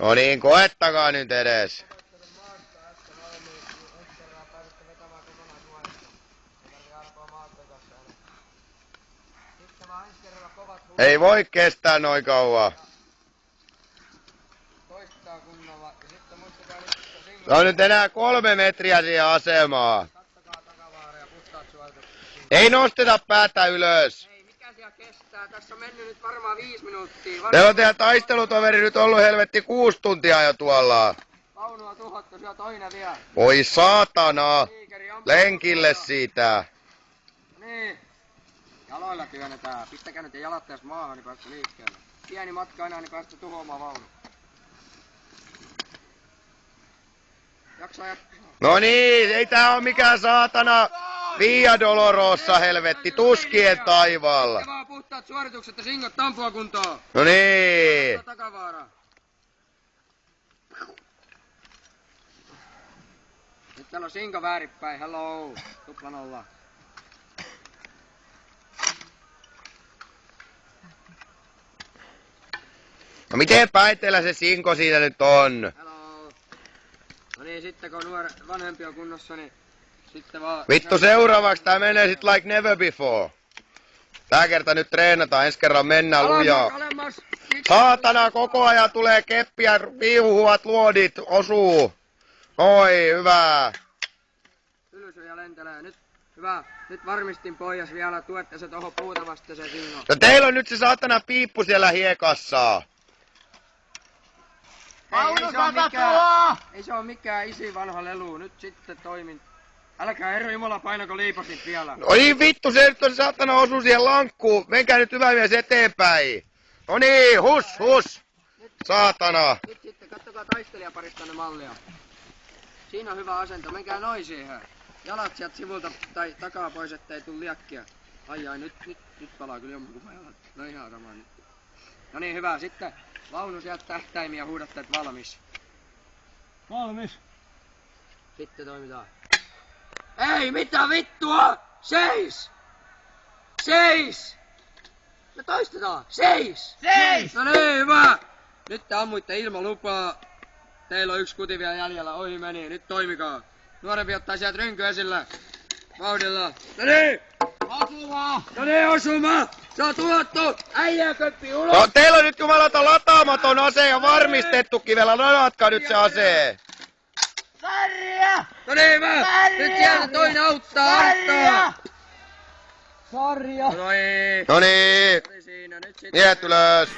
No niin, koettakaa nyt edes. Ei voi kestää noin kauan. Se on nyt enää 3 metriä siihen asemaan. Ei nosteta päätä ylös. Ei, mikä siellä kestää? Tässä on mennyt nyt varmaan 5 minuuttia. Teillä on teidän taistelutoveri nyt ollut helvetti 6 tuntia jo tuolla. Vaunua tuhottu, siellä toinen vielä. Voi saatana. Lenkille siitä. Niin. Jaloilla työnnetään. Pistäkää nyt jalat tästä maahan, niin päästä liikkeelle. Pieni matka enää, niin päästä tuhoamaan vaunu. Jaksaa. No niin, ei tää oo mikään saatana Via Dolorosa helvetti, tuskien taivaalla. Vaan puhtaat suoritukset ja singot tampua kuntoon. No niin. Takavaara. Nyt täällä on sinko väärinpäin, hello. Tupla nolla. No miten päin teillä se sinko siitä nyt on? Hello. No niin, sitten kun vanhempi on kunnossa, niin sitten vaan... Vittu seuraavaksi tää menee sit like never before. Tää kerta nyt treenataan, ensi kerran mennään lujaa. Saatana, koko ajan tulee keppiä, viuhuvat luodit, osuu. Oi, hyvä. Ylös ja lentelee. Nyt, hyvä. Nyt varmistin pojas vielä, tuette se tohon puuta vasta se singo. No teillä on nyt se saatana piippu siellä hiekassa. Ei se oo mikään isi vanha lelu. Nyt sitten toimin. Älkää herra jumala painako liipasit vielä. No niin vittu, se nyt on saatana osu siihen lankkuun. Menkää nyt hyvä mies eteenpäin. No niin, hus. Saatana. Nyt sitten, kattokaa taistelijaparistanne mallia. Siinä on hyvä asento, menkää noin siihen. Jalat sieltä sivulta tai takaa pois, ettei tuu liäkkiä. Ai, nyt palaa kyllä jommankumman jalat. No ihan sama nyt. No niin, hyvä. Sitten vaunu sieltä tähtäimiä huudatte, että valmis. Valmis. Sitten toimitaan. Ei, mitä vittua! Seis! Seis! Me toistetaan! Seis! Seis! No niin, hyvä! Nyt te ammuitte ilman lupaa. Teillä on 1 kuti vielä jäljellä. Ohi meni. Nyt toimikaa. Nuorempi ottaa sieltä rynky esille. Vauhdilla. No niin! Osuma! No niin, osuma! Se on tuhottu! Äijä köppi ulos! No teillä on nyt jumalata lataamaton ase ja varmistettukin vielä. Ladatkaa nyt se ase. Sarja! No niin, hyvä! Sarja! Nyt siellä toinen auttaa! Sarja! Sarja! No niin! No niin, Oli siinä. Nyt sitten... miehet ylös.